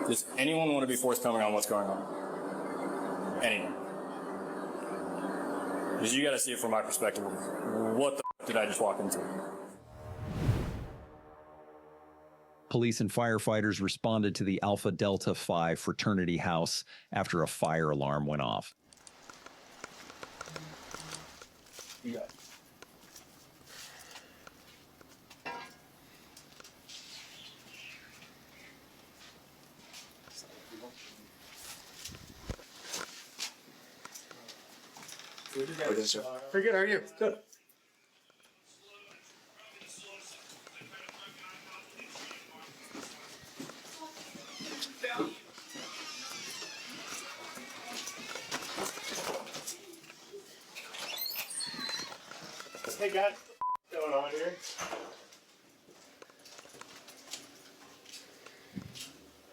Does anyone want to be forthcoming on what's going on? Anyone? Because you got to see it from my perspective. What the did I just walk into? Police and firefighters responded to the Alpha Delta Phi fraternity house after a fire alarm went off. You got it. Pretty good, how are you? Good. Hey guys, what's going on here?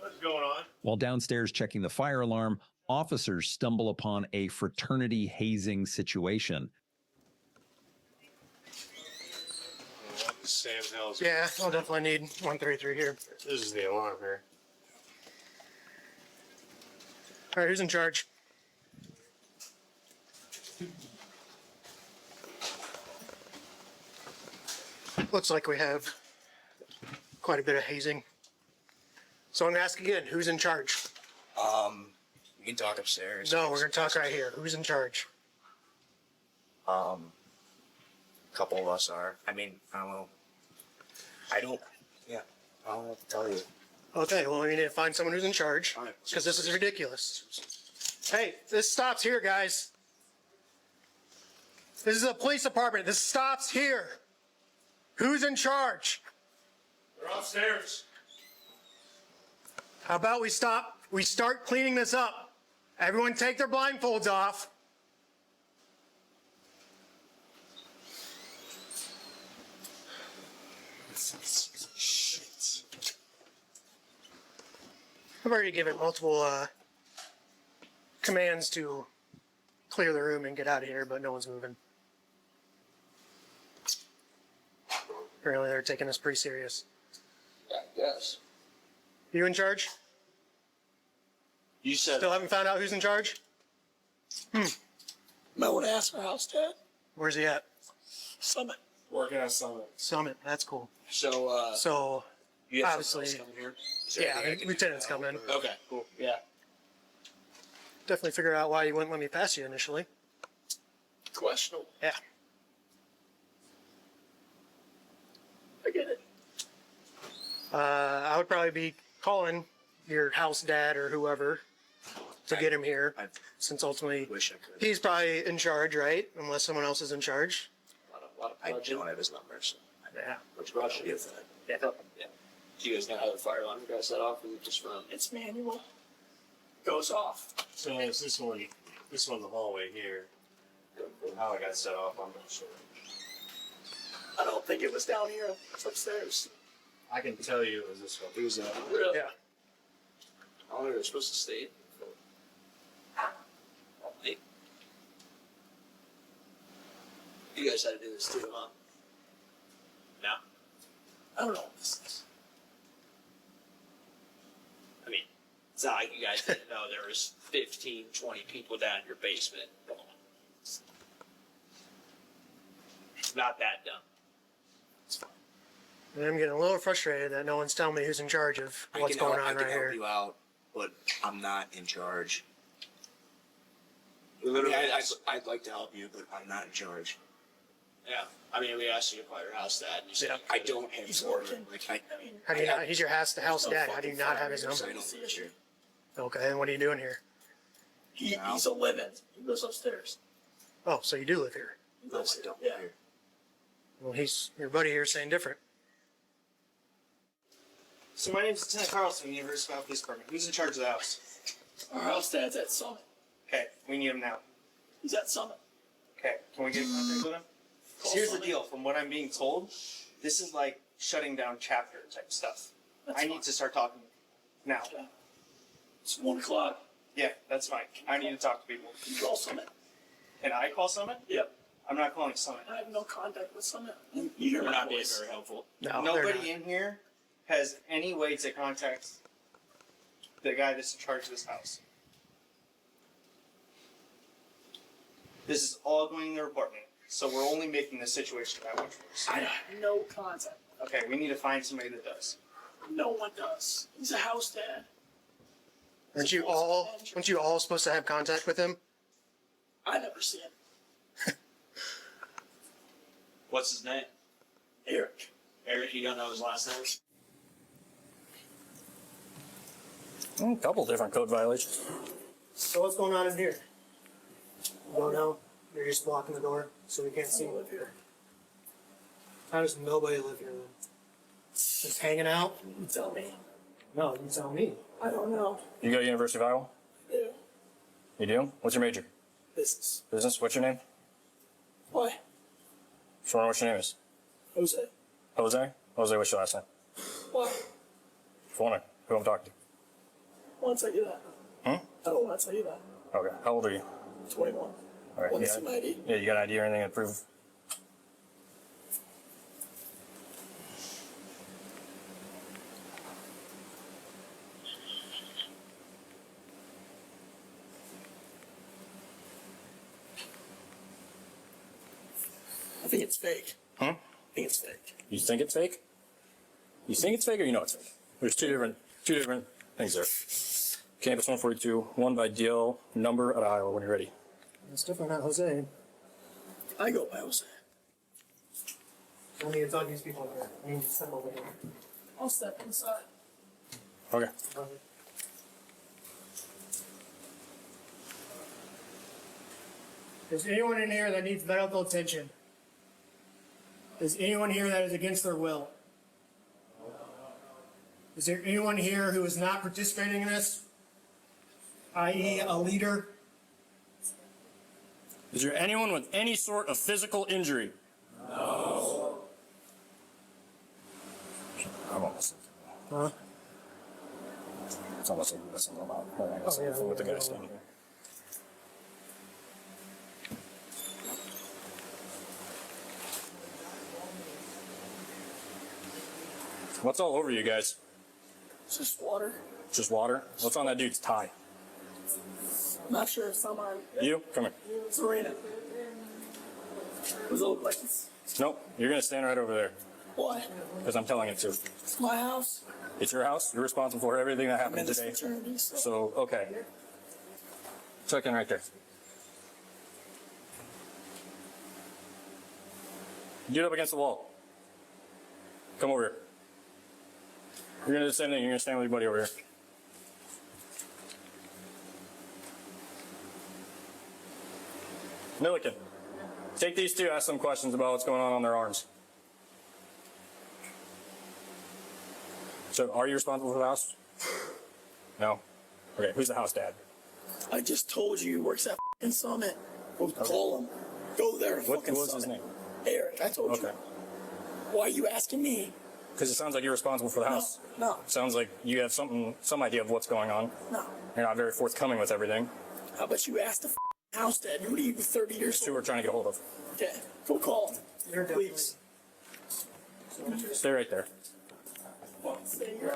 What's going on? While downstairs checking the fire alarm, officers stumble upon a fraternity hazing situation. Sam Hills. Yeah, I'll definitely need 133 here. This is the alarm here. All right, who's in charge? Looks like we have quite a bit of hazing. So I'm gonna ask again, who's in charge? We can talk upstairs. No, we're gonna talk right here. Who's in charge? A couple of us are. I mean, I don't know. I don't know what to tell you. Okay, well, we need to find someone who's in charge, because this is ridiculous. Hey, this stops here, guys. This is a police department. This stops here. Who's in charge? They're upstairs. How about we start cleaning this up? Everyone take their blindfolds off. Shit. I've already given multiple commands to clear the room and get out of here, but no one's moving. Apparently they're taking this pretty serious. I guess. You in charge? You said. Still haven't found out who's in charge? Might want to ask our house dad. Where's he at? Summit. Working at Summit. Summit, that's cool. So, So, you have obviously, someone else coming here? Is there yeah, anything I can lieutenant's do? coming. Okay, cool. Yeah. Definitely figure out why you wouldn't let me pass you initially. Questionable. Yeah. I get it. I would probably be calling your house dad or whoever to get him here, I since ultimately wish I could. he's probably in charge, right? Unless someone else is in charge. I don't have his number, so. Yeah. Which rush is that? Yeah. Yeah. Do you guys know how the fire alarm got set off? Or is it just from? It's manual. Goes off. So it's this one, the hallway here. How I got set off, I'm not sure. I don't think it was down here. It's upstairs. I can tell you it was this one. It was really? Yeah. I don't know. They're supposed to stay. Hey. You guys had to do this too, huh? No. I don't know what this is. I mean, it's not like you guys didn't know there was 15, 20 people down in your basement. Come on. It's not that dumb. It's fine. And I'm getting a little frustrated that no one's telling me who's in charge of what's going on right I can here. help you out, but I'm not in charge. Literally, I'd like to help you, but I'm not in charge. yeah. I mean, we asked you to call your house dad, and you said, I don't have his number. Like, How do you not? He's your house dad. How do you not have his number? I don't live here. Okay, and what are you doing here? He's a live-in. He lives upstairs. Oh, so you do live here. No, I don't live here. Well, he's your buddy here saying different. So my name's Lieutenant Carlson, University Police Department. Who's in charge of the house? Our house dad's at Summit. Okay, we need him now. He's at Summit. Okay, can we get in contact with him? So here's the deal. From what I'm being told, this is like shutting down chapter type stuff. I need to start talking now. It's 1 o'clock. Yeah, that's fine. I need to talk to people. You call Summit. Can I call Summit? Yep. I'm not calling Summit. I have no contact with Summit. You hear we're my not being voice. very helpful. No, Nobody in here has any way to contact the guy that's in charge of this house. This is all going in their apartment, so we're only making the situation that much worse. I have no contact. Okay, we need to find somebody that does. No one does. He's a house dad. Aren't you all supposed to have contact with him? I never see him. What's his name? Eric. Eric, you don't know his last name? A couple different code violations. So what's going on in here? You don't know? You're just blocking the door so we can't see you live here. How does nobody live here then? Just hanging out? You tell me. No, you tell me. I don't know. You go to University of Iowa? Yeah. You do? What's your major? Business. Business? What's your name? Why? Just wondering what your name is. Jose. Jose? Jose, what's your last name? Why? Just wondering who I'm talking I want to tell you that. to. I don't want to tell you that. Okay. How old are you? 21. All right. Want You to see got, my ID? yeah, you got an ID or anything to prove? I think it's fake. Huh? I think it's fake. You think it's fake? You think it's fake or you know it's fake? There's two different things there. Campus 142, one by DL, number at Iowa when you're ready. It's definitely not Jose. I go by Jose. I need to talk to these people here. I need to step over here. I'll step inside. Okay. Is anyone in here that needs medical attention? Is anyone here that is against their will? Is there anyone here who is not participating in this? I.e. a leader? Is there anyone with any sort of physical injury? No. I'm almost. Huh? It's almost like that's something about. I guess Oh, yeah. with the guy standing here. What's all over you guys? It's just water. Just water? What's on that dude's tie? I'm not sure if someone. You? Come here. Serena. Who's old like this? Nope. You're gonna stand right over there. Why? Because I'm telling it to. It's my house. It's your house. You're responsible for everything that I'm in happened this today. fraternity, so. So, okay. Check in right there. Get up against the wall. Come over here. You're gonna do the same thing. You're gonna stand with your buddy over here. Milliken, take these two, ask them questions about what's going on their arms. So, are you responsible for the house? No? Okay, who's the house dad? I just told you he works at f***ing Summit. Go call him. Go there. What fucking was his Summit. name? Eric, I told Okay. you. Why are you asking me? Because it sounds like you're responsible for the house. No, Sounds like you have some idea of what's going on. no. You're not very forthcoming with everything. How about you ask the f***ing house dad? Who are you, 30 years That's who old? we're trying to get a hold of. Okay, go call him. You're definitely- Please. Stay right there. Well, stay here.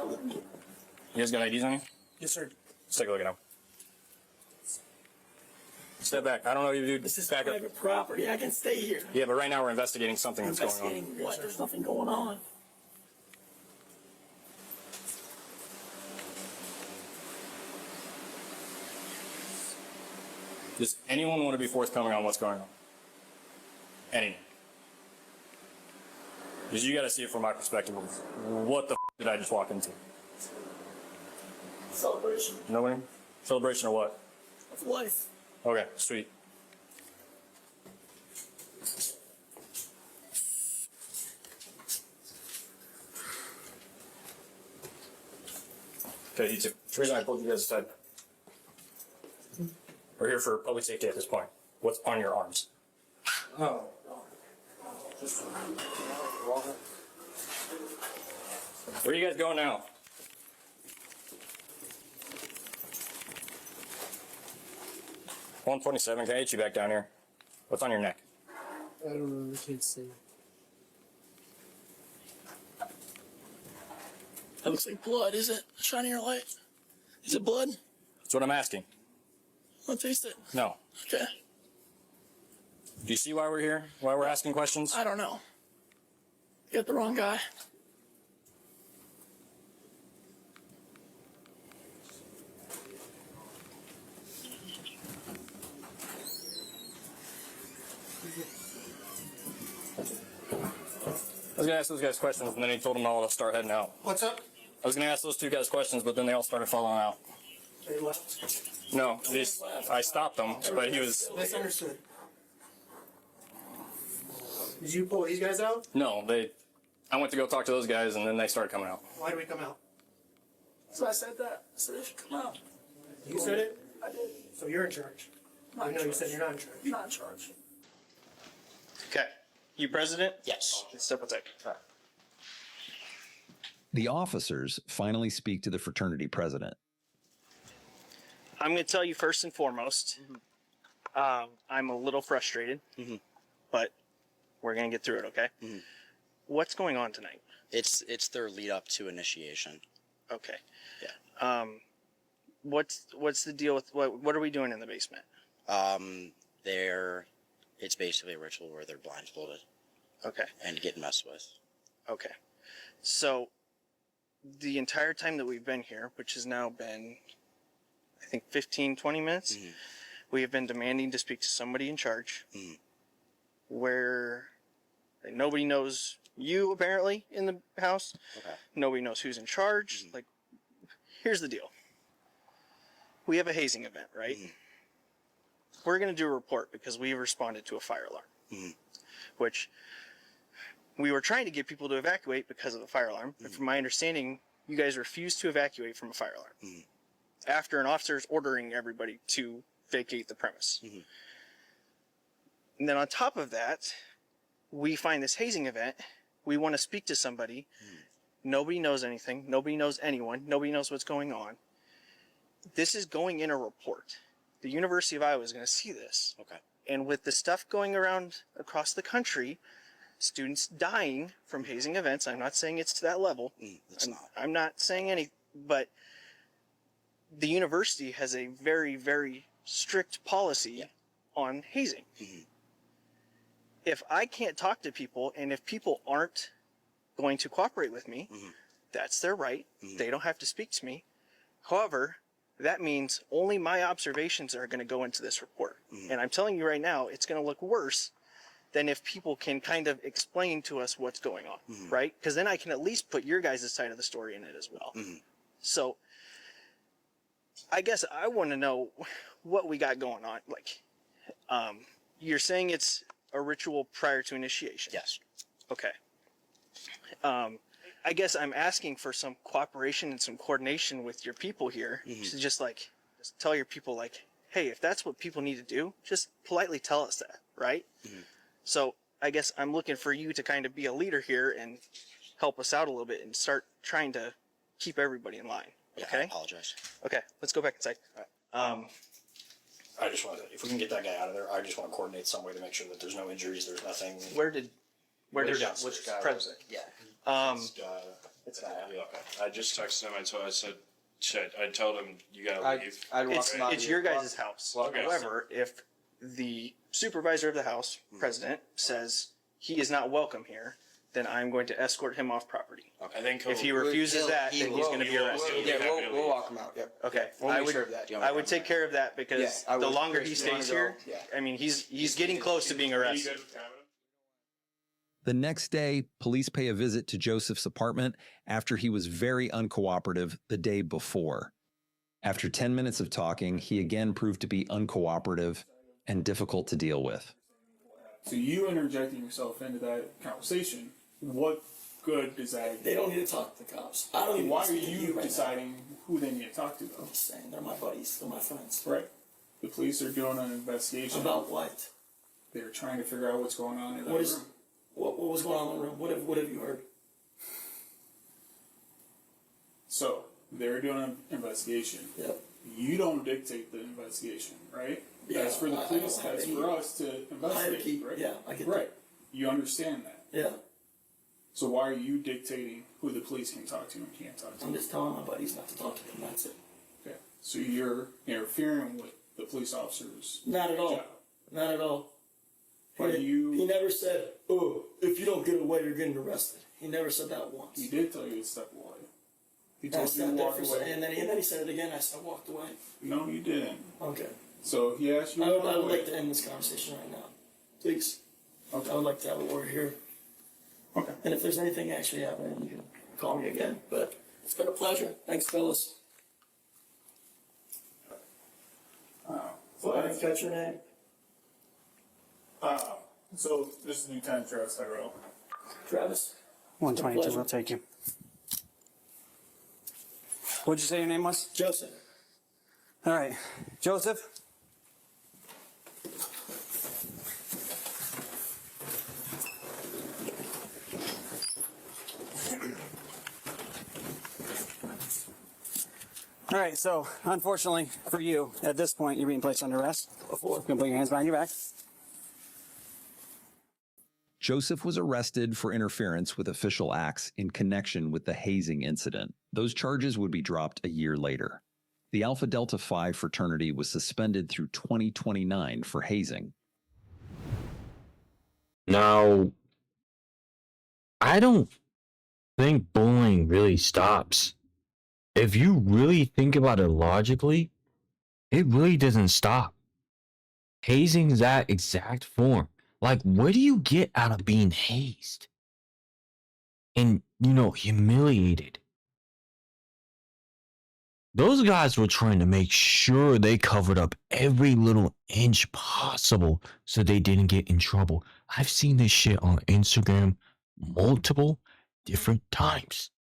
You guys got IDs on you? Yes, sir. Let's take a look at them. Step back. I don't know you, dude. This is Back up. private property. I can stay here. Yeah, but right now we're investigating something that's going on. Investigating what? There's nothing going on. Does anyone want to be forthcoming on what's going on? Anyone? Because you got to see it from my perspective. What the did I just walk into? Celebration Nobody? Celebration or what? of life. Okay, sweet. Okay, you two. The reason I pulled you guys aside. We're here for public safety at this point. What's on your arms? Oh. Where are you guys going now? $127. Can I get you back down here? What's on your neck? I don't know. I can't see. That looks like blood, is it? Shine your light. Is it blood? That's what I'm asking. Let's taste it. No. Okay. Do you see why we're here? Why we're asking questions? I don't know. You got the wrong guy. I was gonna ask those guys questions, and then he told them all to start heading out. What's up? I was gonna ask those two guys questions, but then they all started following out. They left. No, I stopped them, but he was. Misunderstood. Did you pull these guys out? No, I went to go talk to those guys, and then they started coming out. Why did we come out? So I said that. I said they should come out. You said it? I did. So you're in charge. I know you said you're not in charge. You're not in charge. Okay. You president? Yes. Step aside. The officers finally speak to the fraternity president. I'm going to tell you first and foremost, I'm a little frustrated, but we're going to get through it, okay? What's going on tonight? It's their lead up to initiation. Okay. Yeah. What's the deal with what are we doing in the basement? It's basically a ritual where they're blindfolded Okay. and get messed with. Okay. So the entire time that we've been here, which has now been, I think, 15, 20 minutes, we have been demanding to speak to somebody in charge where nobody knows you, apparently, in the house. Okay. Nobody knows who's in charge. Like, here's the deal. We have a hazing event, right? We're going to do a report because we responded to a fire alarm, which we were trying to get people to evacuate because of the fire alarm. But from my understanding, you guys refused to evacuate from a fire alarm after an officer is ordering everybody to vacate the premise. And then on top of that, we find this hazing event. We want to speak to somebody. Nobody knows anything. Nobody knows anyone. Nobody knows what's going on. This is going in a report. The University of Iowa is going to see this. Okay. And with the stuff going around across the country, students dying from hazing events, I'm not saying it's to that level. It's not. I'm not saying any, but the university has a very, very strict policy on hazing. If I can't talk to people and if people aren't going to cooperate with me, that's their right. They don't have to speak to me. However, that means only my observations are going to go into this report. And I'm telling you right now, it's going to look worse than if people can kind of explain to us what's going on, right? Because then I can at least put your guys' side of the story in it as well. So I guess I want to know what we got going on. Like, you're saying it's a ritual prior to initiation? Yes. Okay. I guess I'm asking for some cooperation and some coordination with your people here to just tell your people, like, hey, if that's what people need to do, just politely tell us that, right? So I guess I'm looking for you to kind of be a leader here and help us out a little bit and start trying to keep everybody in line. Yeah, Okay? I apologize. Okay, let's go back inside. I just want to, if we can get that guy out of there, I just want to coordinate some way to make sure that there's no injuries, there's nothing. Where did They're which downstairs. president? Yeah. It's Okay. I just texted him. I said, shit. I told him you gotta leave. It's your guys' house. Okay. However, if the supervisor of the house, president, says he is not welcome here, then I'm going to escort him off property. I think If he refuses that, then he's going to be arrested. Yeah, We'll walk him out. Yep. Okay, We'll I make would, sure of that. I would take care of that because Yeah, I the would. longer he Chris, you wanna stays go? here, Yeah. I mean, he's getting close to being Are you arrested. good with Canada? The next day, police pay a visit to Joseph's apartment after he was very uncooperative the day before. After 10 minutes of talking, he again proved to be uncooperative and difficult to deal with. So you interjecting yourself into that conversation, what good does that? They don't need to talk to the cops. I don't even Why are speak to you right deciding who they need to talk to, though? now. I'm just saying, they're my buddies. They're my friends. Right. The police are doing an investigation. About what? They're trying to figure out what's going on in that What is? room. What was going on in the room? What have you heard? So they're doing an investigation. Yep. You don't dictate the investigation, right? Yeah, That's for the I police. don't have That's any for us to investigate, hierarchy. right? Yeah, I get right. You understand that. Yeah. So why are you dictating who the police can talk to and can't talk to? I'm just telling my buddies not to talk to them. That's it. Okay. So you're interfering with the police officers. Not at all. job. Not at all. But He never said, "Oh, if you don't get away, you're getting arrested." He never said that once. He did tell you to step away. He I told you to sat there walk for a away. second, and then he said it again. I walked away. No, you didn't. Okay. So he asked you I to would, walk I would away. like to end this conversation right now, please. Okay. I would like to have a word here. Okay. And if there's anything actually happening, you can call me again. But it's been a pleasure. Thanks, fellas. So I didn't catch your name. So this is Lieutenant Travis Tyrell. Travis. 122, Pleasure. we'll take you. What'd you say your name was? Joseph. All right, Joseph. All right, so unfortunately for you, at this point, you're being placed under arrest. You can put your hands behind your back. Joseph was arrested for interference with official acts in connection with the hazing incident. Those charges would be dropped a year later. The Alpha Delta Phi fraternity was suspended through 2029 for hazing. Now, I don't think bullying really stops. If you really think about it logically, it really doesn't stop. Hazing is that exact form. Like, what do you get out of being hazed? And, humiliated? Those guys were trying to make sure they covered up every little inch possible so they didn't get in trouble. I've seen this shit on Instagram multiple different times.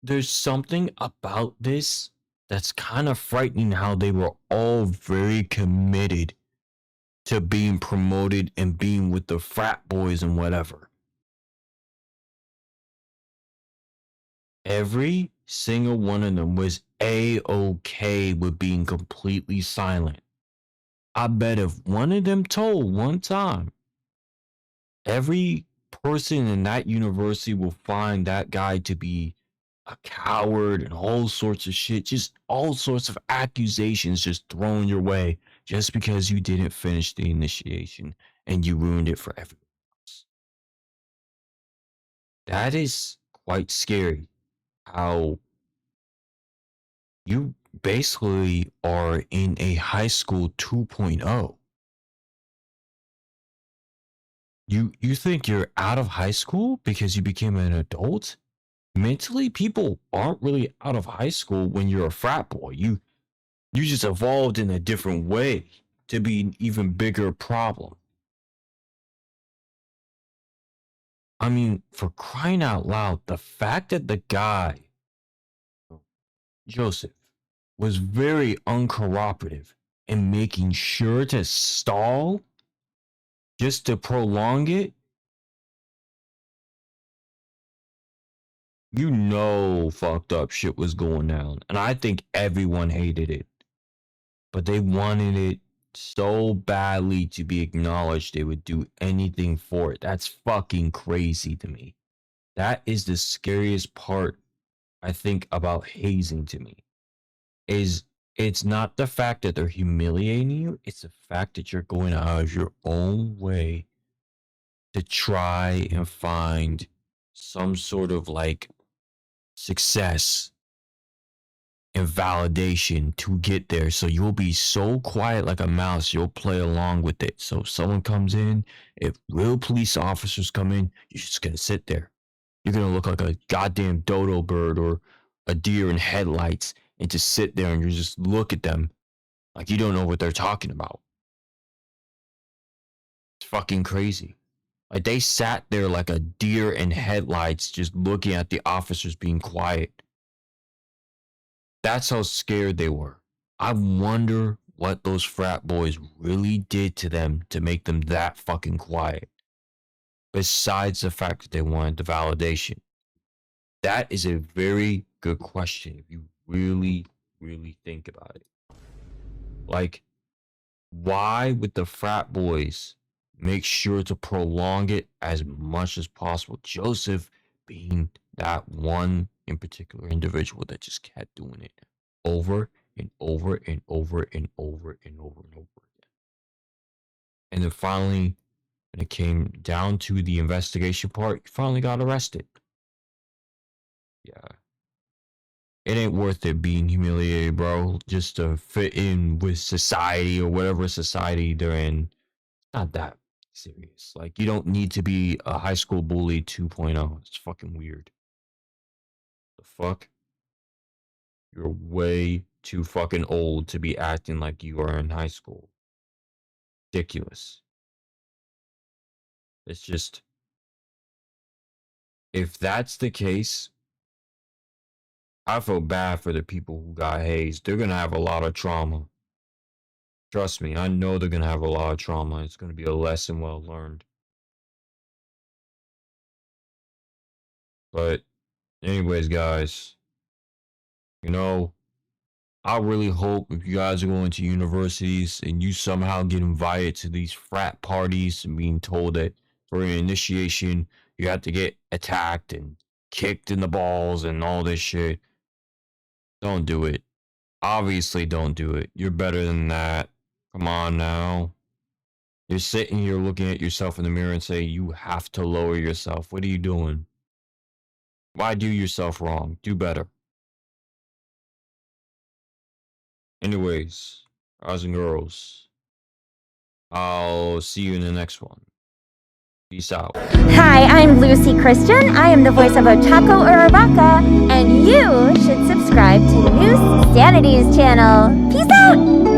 There's something about this that's kind of frightening, how they were all very committed to being promoted and being with the frat boys and whatever. Every single one of them was A-okay with being completely silent. I bet if one of them told one time, every person in that university will find that guy to be a coward and all sorts of shit, just all sorts of accusations just thrown your way just because you didn't finish the initiation and you ruined it for everyone else. That is quite scary, how you basically are in a high school 2.0. You think you're out of high school because you became an adult? Mentally, people aren't really out of high school when you're a frat boy. You just evolved in a different way to be an even bigger problem. I mean, for crying out loud, the fact that the guy, Joseph, was very uncooperative in making sure to stall just to prolong it, fucked up shit was going down. And I think everyone hated it. But they wanted it so badly to be acknowledged, they would do anything for it. That's fucking crazy to me. That is the scariest part, I think, about hazing to me. Is it's not the fact that they're humiliating you, it's the fact that you're going out of your own way to try and find some sort of like success and validation to get there. So you'll be so quiet like a mouse, you'll play along with it. So if someone comes in, if real police officers come in, you're just gonna sit there. You're gonna look like a goddamn dodo bird or a deer in headlights and just sit there and you just look at them like you don't know what they're talking about. It's fucking crazy. Like they sat there like a deer in headlights just looking at the officers being quiet. That's how scared they were. I wonder what those frat boys really did to them to make them that fucking quiet. Besides the fact that they wanted the validation. That is a very good question if you really, really think about it. Like, why would the frat boys make sure to prolong it as much as possible? Joseph being that one in particular individual that just kept doing it over and over and over and over and over and over again. And then finally, when it came down to the investigation part, he finally got arrested. Yeah. It ain't worth it being humiliated, bro, just to fit in with society or whatever society they're in. It's not that serious. Like, you don't need to be a high school bully 2.0. It's fucking weird. The fuck? You're way too fucking old to be acting like you are in high school. Ridiculous. It's just, if that's the case, I feel bad for the people who got hazed. They're gonna have a lot of trauma. Trust me, I know they're gonna have a lot of trauma. It's gonna be a lesson well learned. But anyways, guys, you know, I really hope if you guys are going to universities and you somehow get invited to these frat parties and being told that for an initiation you have to get attacked and kicked in the balls and all this shit, don't do it. Obviously don't do it. You're better than that. Come on now. You're sitting here looking at yourself in the mirror and saying you have to lower yourself. What are you doing? Why do yourself wrong? Do better. Anyways, guys and girls, I'll see you in the next one. Peace out. Hi, I'm Lucy Christian. I am the voice of Ochako Uraraka, and you should subscribe to Neusxanity's channel. Peace out!